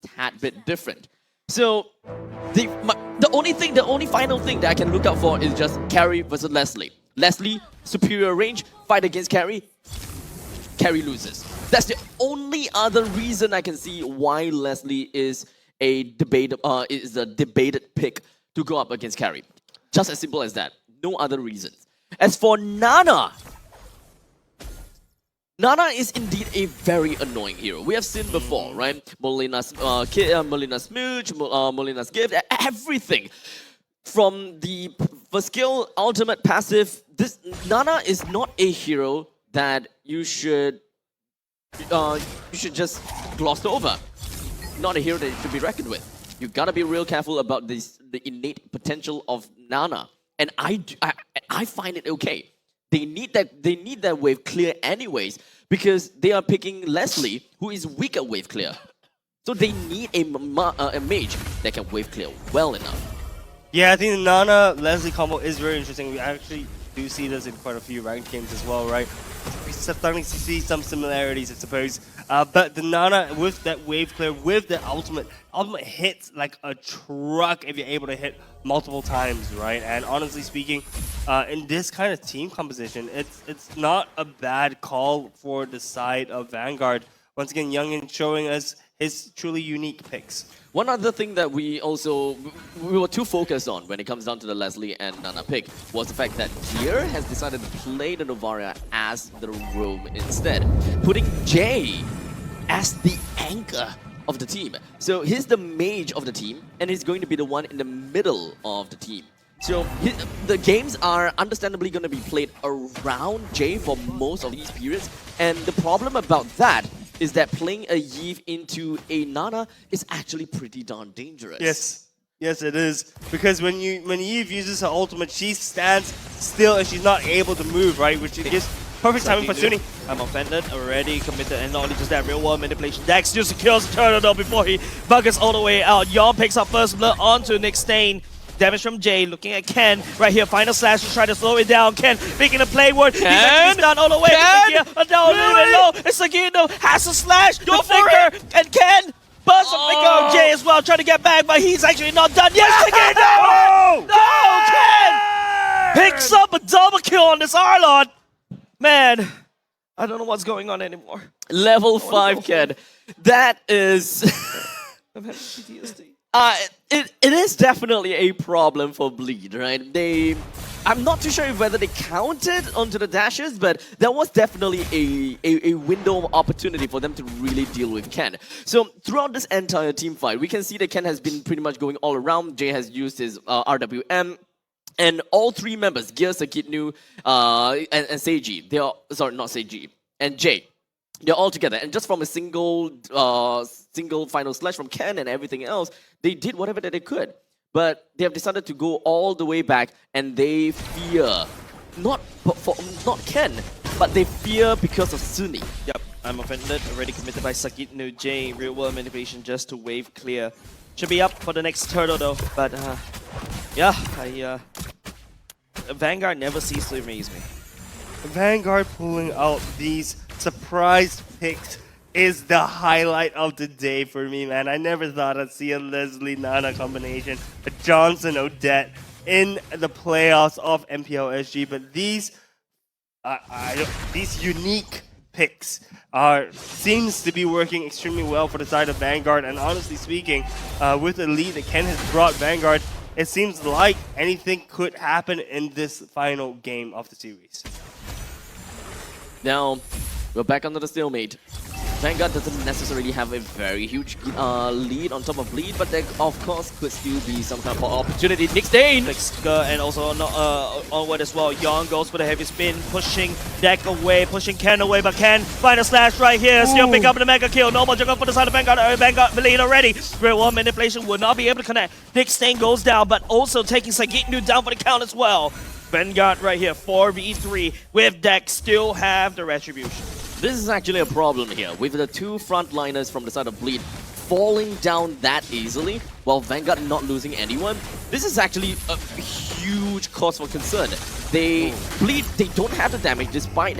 tad bit different. So the only final thing that I can look out for is just Carry versus Leslie. Leslie, superior range, fight against Carry, Carry loses. That's the only other reason I can see why Leslie is a debated pick to go up against Carry. Just as simple as that. No other reasons. As for Nana, Nana is indeed a very annoying hero. We have seen before, right? Molina's Smooch, Molina's Gift, everything. From the first skill, ultimate, passive, this Nana is not a hero that you should just gloss over. Not a hero that should be reckoned with. You gotta be real careful about the innate potential of Nana, and I find it okay. They need that wave clear anyways because they are picking Leslie, who is weak at wave clear. So they need a mage that can wave clear well enough. Yeah, I think the Nana-Leslie combo is very interesting. We actually do see this in quite a few ranked games as well, right? We're starting to see some similarities, I suppose. But the Nana with that wave clear, with the ultimate hits like a truck if you're able to hit multiple times, right? And honestly speaking, in this kind of team composition, it's not a bad call for the side of Vanguard. Once again, Youngin showing us his truly unique picks. One other thing that we were too focused on when it comes down to the Leslie and Nana pick was the fact that Gear has decided to play the Novaria as the roam instead, putting Jay as the anchor of the team. So he's the mage of the team, and he's going to be the one in the middle of the team. So the games are understandably going to be played around Jay for most of these periods, and the problem about that is that playing a Yve into a Nana is actually pretty darn dangerous. Yes, it is. Because when Yve uses her ultimate, she stands still and she's not able to move, right? Which gives perfect timing for Sunny. I'm offended, already committed, and not only just that, real world manipulation. Dex still secures the turtle though before he buggers all the way out. Yon picks up first blood onto Nick Stain. Damage from Jay, looking at Ken right here. Final slash to try to slow it down. Ken making a play word. He's actually down all the way. Down really low. It's Sagino has a slash. Go for it. And Ken bursts a finger. Jay as well trying to get back, but he's actually not done. Yes, Sagino! No, Ken picks up a double kill on this Arlon. Man, I don't know what's going on anymore. Level 5 Ken. That is... I'm having PTSD. It is definitely a problem for Bleed, right? I'm not too sure whether they counted onto the dashes, but there was definitely a window of opportunity for them to really deal with Ken. So throughout this entire team fight, we can see that Ken has been pretty much going all around. Jay has used his RWM. And all three members, Gear, Sakitnu, and Seiji, they are, sorry, not Seiji, and Jay, they're all together. And just from a single final slash from Ken and everything else, they did whatever that they could. But they have decided to go all the way back, and they fear, not Ken, but they fear because of Sunny. Yep, I'm offended, already committed by Sakitnu. Jay, real world manipulation just to wave clear. Should be up for the next turtle though, but yeah, Vanguard never ceases to amaze me. Vanguard pulling out these surprise picks is the highlight of the day for me, man. I never thought I'd see a Leslie-Nana combination, a Johnson-Odette in the playoffs of Mpl SG, but these unique picks seems to be working extremely well for the side of Vanguard, and honestly speaking, with the lead that Ken has brought Vanguard, it seems like anything could happen in this final game of the series. Now, we're back under the stalemate. Vanguard doesn't necessarily have a very huge lead on top of Bleed, but there, of course, could still be some kind of opportunity. Nick Stain! And also onward as well. Yon goes for the heavy spin, pushing Deck away, pushing Ken away, but Ken find a slash right here. Still pick up the mega kill. Normal juggle for the side of Vanguard. Vanguard lead already. Real world manipulation would not be able to connect. Nick Stain goes down, but also taking Sagitnu down for the count as well. Vanguard right here, 4v3 with Deck still have the retribution. This is actually a problem here, with the two frontliners from the side of Bleed falling down that easily, while Vanguard not losing anyone. This is actually a huge cause for concern. Bleed, they don't have the damage despite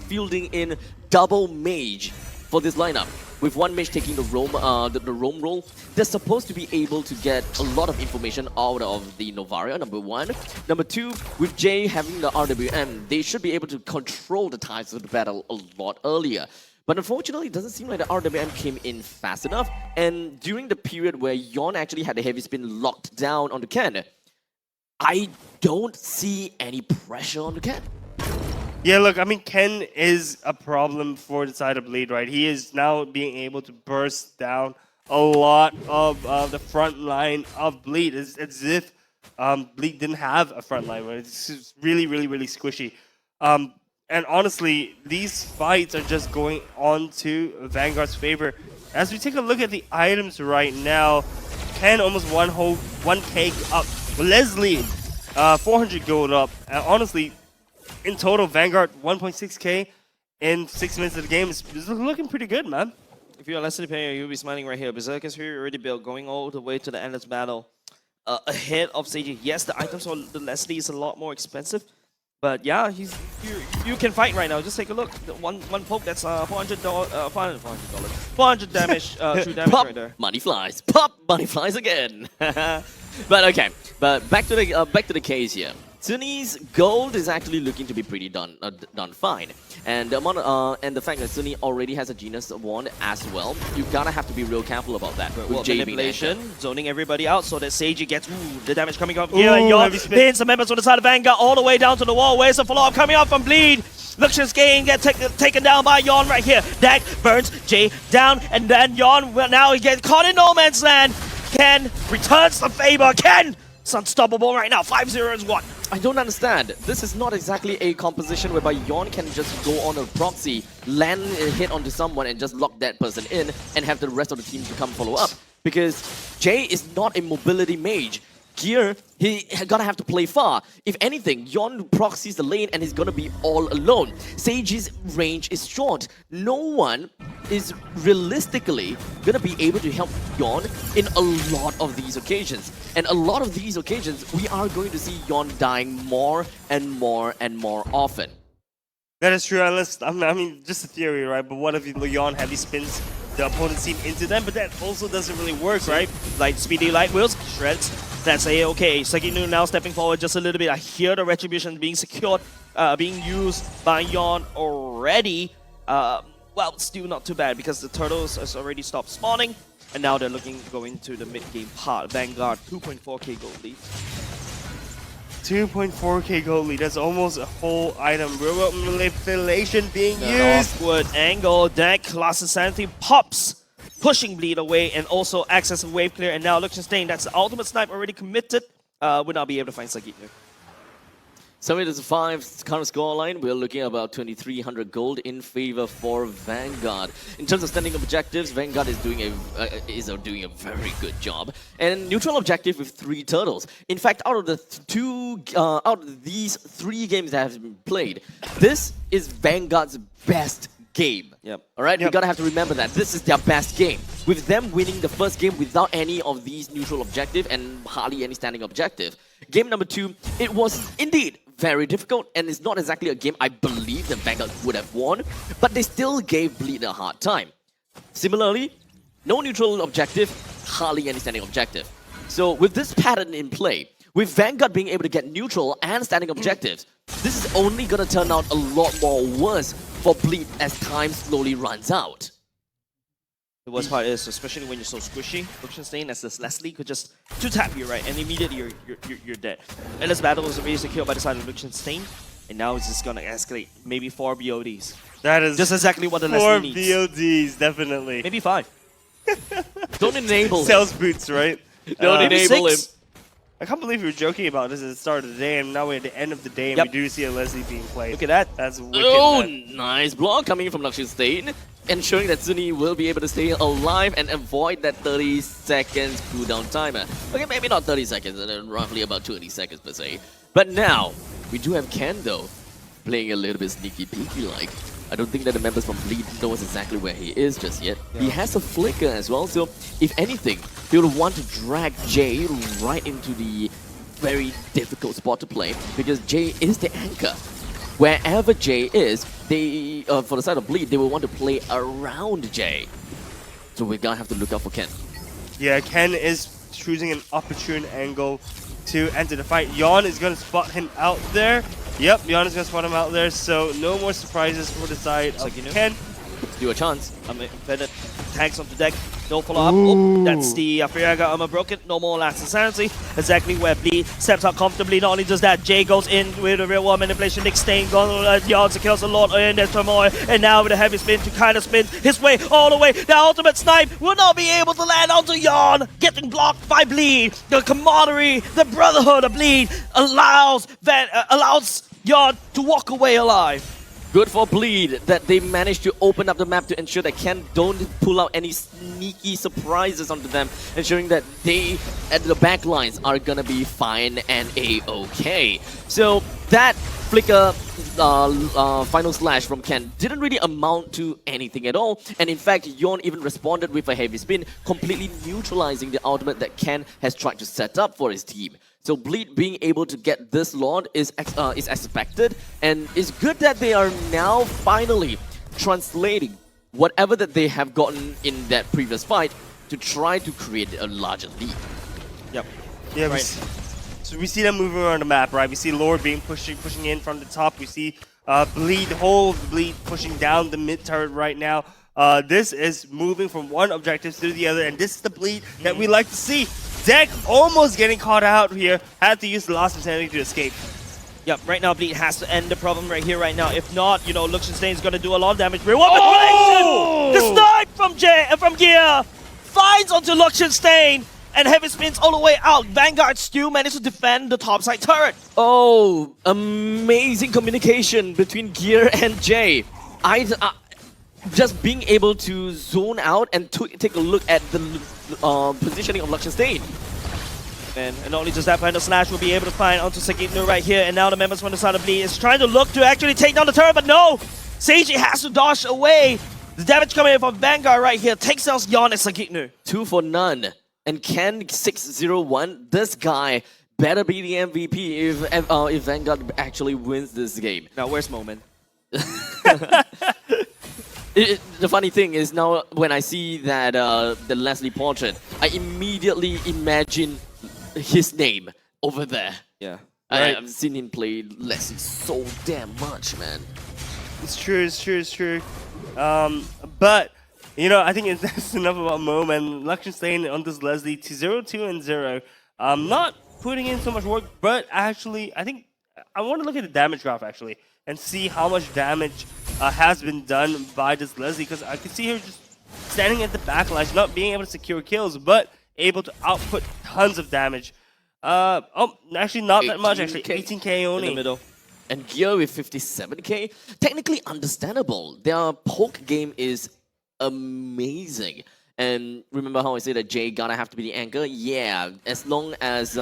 fielding in double mage for this lineup. With one mage taking the roam role, they're supposed to be able to get a lot of information out of the Novaria, number one. Number two, with Jay having the RWM, they should be able to control the tides of the battle a lot earlier. But unfortunately, it doesn't seem like the RWM came in fast enough. And during the period where Yon actually had the heavy spin locked down on the Ken, I don't see any pressure on the Ken. Yeah, look, I mean, Ken is a problem for the side of Bleed, right? He is now being able to burst down a lot of the front line of Bleed. It's as if Bleed didn't have a front line. Right? It's just really, really, really squishy. And honestly, these fights are just going on to Vanguard's favor. As we take a look at the items right now, Ken almost 1k up. Leslie, 400 gold up. And honestly, in total, Vanguard 1.6k in 6 minutes of the game is looking pretty good, man. If you're a Leslie player, you'll be smiling right here. Berserker's here already built, going all the way to the endless battle. Ahead of Seiji. Yes, the items for the Leslie is a lot more expensive. But yeah, you can fight right now. Just take a look. The one poke, that's $400 damage, true damage Pop, right there. money flies. Pop, money flies again. But okay, but back to the case here. Sunni's gold is actually looking to be pretty done fine, and the amount and the fact that Sunni already has a Genius Wand as well, you gotta have to be real careful about that. With Jay being Manipulation, zoning everybody out so that Seiji gets the damage coming up Ooh, here. And Yon heavy spin. pins the members on the side of Vanguard all the way down to the wall. Where's the follow-up coming up from Bleed? Luxian's Gain get taken down by Yon right here. Dag burns Jay down, and then Yon now he gets caught in no man's land. Ken returns the favor. Ken! It's unstoppable right now. 5-0 is what? I don't understand. This is not exactly a composition whereby Yon can just go on a proxy, land a hit onto someone and just lock that person in and have the rest of the team to come follow up. Because Jay is not a mobility mage. Here, he gonna have to play far. If anything, Yon proxies the lane and he's gonna be all alone. Seiji's range is short. No one is realistically gonna be able to help Yon in a lot of these occasions. And a lot of these occasions, we are going to see Yon dying more and more and more often. That is true, unless, I mean, just a theory, right? But what if Leon heavy spins the opponent's team into them? But that also doesn't really work, right? Like speedy light wheels, shreds. That's a-okay. Saginu now stepping forward just a little bit. I hear the retribution being secured, being used by Yon already. Well, still not too bad because the turtles has already stopped spawning. And now they're going to the mid-game part. Vanguard, 2.4k gold lead. 2.4k gold lead. That's almost a whole item. Robot manipulation being The used. awkward angle, deck, Class Insanity pops, pushing Bleed away and also access of wave clear. And now Luxian, that's the ultimate snipe already committed. Would not be able to find Sagit here. 7-5 current scoreline. We're looking at about 2,300 gold in favor for Vanguard. In terms of standing objectives, Vanguard is doing a very good job. And neutral objective with 3 turtles. In fact, out of these 3 games that have been played, this is Vanguard's best game. Yep. All right, Yep. we gotta have to remember that this is their best game. With them winning the first game without any of these neutral objective and hardly any standing objective. Game number 2, it was indeed very difficult, and it's not exactly a game I believe that Vanguard would have won, but they still gave Bleed a hard time. Similarly, no neutral objective, hardly any standing objective. So with this pattern in play, with Vanguard being able to get neutral and standing objectives, this is only gonna turn out a lot more worse for Bleed as time slowly runs out. The worst part is, especially when you're so squishy, Luxian as this Leslie could just 2-tap you, right? And immediately you're dead. And this battle was already secured by the side of Luxian, and now it's just gonna escalate. Maybe 4 BODs. That is Just exactly what the 4 Leslie needs. BODs, definitely. Maybe 5. Don't enable him. Sales boots, right? Don't Maybe enable him. 6. I can't believe we were joking about this at the start of the day, and now we're at the end of the day, and Yep. we do see a Leslie being played. Look at that. That's wicked. Oh, man. nice block coming in from Luxian, ensuring that Sunni will be able to stay alive and avoid that 30 seconds cooldown timer. Okay, maybe not 30 seconds, and then roughly about 20 seconds per se. But now, we do have Ken though, playing a little bit sneaky peeky like. I don't think that the members from Bleed knows exactly where he is just yet. Yeah. He has a flicker as well, so if anything, he'll want to drag Jay right into the very difficult spot to play because Jay is the anchor. Wherever Jay is, they, for the side of Bleed, they will want to play around Jay. So we're gonna have to look out for Ken. Yeah, Ken is choosing an opportune angle to enter the fight. Yon is going to spot him out there. Yep, Yon is going to spot him out there, so no more surprises for the side of Ken. Do a chance. Embedded tanks onto deck. No follow-up. Oh, that's the Friaga armor broken. No more last insanity. Exactly where Bleed steps out comfortably. Not only does that, Jay goes in with a real world manipulation. Nick Stain goes yards and kills a lot in there's turmoil. And now with a heavy spin to kind of spin his way all the way. The ultimate snipe will not be able to land onto Yon. Getting blocked by Bleed. The camaraderie, the brotherhood of Bleed allows Yon to walk away alive. Good for Bleed that they managed to open up the map to ensure that Ken don't pull out any sneaky surprises onto them, ensuring that they at the back lines are gonna be fine and a-okay. So that flicker final slash from Ken didn't really amount to anything at all, and in fact Yon even responded with a heavy spin, completely neutralizing the ultimate that Ken has tried to set up for his team. So Bleed being able to get this Lord is expected, and it's good that they are now finally translating whatever that they have gotten in that previous fight to try to create a larger lead. Yep. Yeah, right. So we see them moving around the map, right? We see Lord being pushing in from the top. We see Bleed pushing down the mid turret right now. This is moving from one objective to the other, and this is the Bleed that we like to see. Deck almost getting caught out here. Had to use the last insanity to escape. Yep, right now Bleed has to end the problem right here, right now. If not, you know, Luxenstein's gonna do a lot of damage. The snipe from Gear finds onto Luxenstein and heavy spins all the way out. Vanguard still managed to defend the topside turret. Oh, amazing communication between Gear and Jay. Just being able to zone out and take a look at the positioning of Luxenstein. And not only just that, final slash will be able to find onto Sagitnu right here, and now the members from the side of Bleed is trying to look to actually take down the turret, but no! Seiji has to dodge away. The damage coming in from Vanguard right here takes out Yon and Sagitnu. 2 for none. And Ken 601, this guy better be the MVP if Vanguard actually wins this game. Now where's Moment? The funny thing is now when I see that the Leslie portrait, I immediately imagine his name over there. Yeah. Right. I've seen him play Leslie so damn much, man. It's true. But, you know, I think that's enough about Moment. Luxenstein on this Leslie to 0-2 and 0. Not putting in so much work, but actually, I think I want to look at the damage graph actually and see how much damage has been done by this Leslie, because I can see her just standing at the backlash, not being able to secure kills, but able to output tons of damage. Actually not that much, actually. 18k only. In the middle. And Gear with 57k, technically understandable. Their poke game is amazing. And remember how I said that Jay gonna have to be the anchor? Yeah, as long as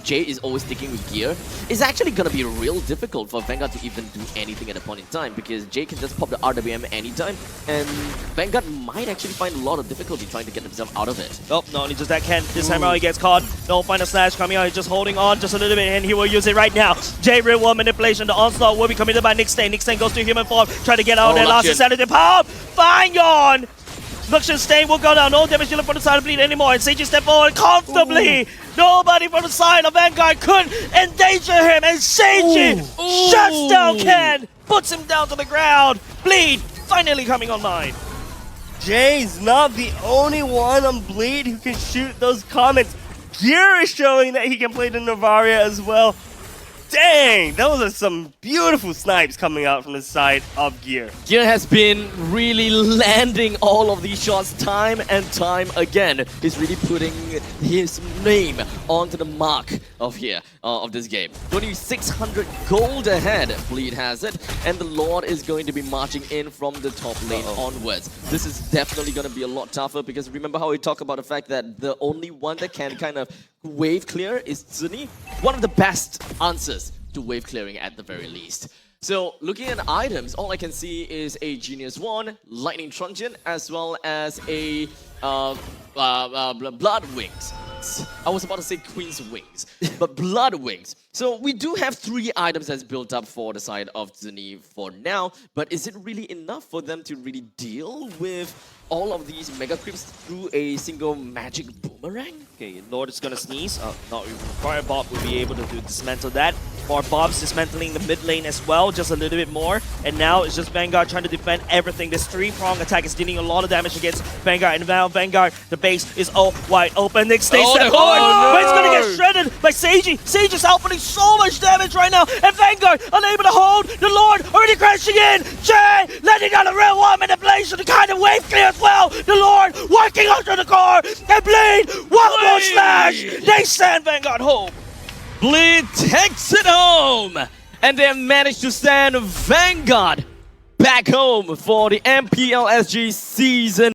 Jay is always sticking with Gear, it's actually gonna be real difficult for Vanguard to even do anything at a point in time, because Jay can just pop the RWM anytime, and Vanguard might actually find a lot of difficulty trying to get themselves out of it. Oh, not only just that, Ken, this time around he gets caught. No final slash coming out, he's just holding on just a little bit, and he will use it right now. Jay real world manipulation, the onslaught will be committed by Nick Stain. Nick Stain goes to human form, trying to get out of there, last insanity power, find Yon! Luxenstein will go down, no damage dealer from the side of Bleed anymore, and Seiji step forward comfortably. Nobody from the side of Vanguard could endanger him, and Seiji shuts down Ken, puts him down to the ground. Bleed finally coming online. Jay's not the only one on Bleed who can shoot those comets. Gear is showing that he can play the Novaria as well. Dang, those are some beautiful snipes coming out from the side of Gear. Gear has been really landing all of these shots time and time again. He's really putting his name onto the mark of here, of this game. Only 600 gold ahead, Bleed has it, and the Lord is going to be marching in from the top lane onwards. This is definitely going to be a lot tougher, because remember how we talk about the fact that the only one that can kind of wave clear is Zuni? One of the best answers to wave clearing at the very least. So looking at items, all I can see is a Genius Wand, Lightning Truncheon, as well as a Blood Wings. wings. I was about to say Queen's wings, but blood wings. So we do have 3 items that's built up for the side of Zuni for now, but is it really enough for them to really deal with all of these mega creeps through a single magic boomerang? Okay, Lord is gonna sneeze. Not even Fire Bob will be able to dismantle that. Or Bob's dismantling the mid lane as well, just a little bit more. And now it's just Vanguard trying to defend everything. This 3-prong attack is dealing a lot of damage against Vanguard. And now Vanguard, the base is all wide open. Nick stays Oh, forward, no. but it's gonna get shredded by Seiji. Seiji is outputting so much damage right now. And Vanguard unable to hold. The Lord already crashing in. Jay letting out a real one manipulation to kind of wave clear as well. The Lord working onto the core. And Blade, one more smash. They send Vanguard home. Bleed takes it home, and they managed to send Vanguard back home for the MPLSG season.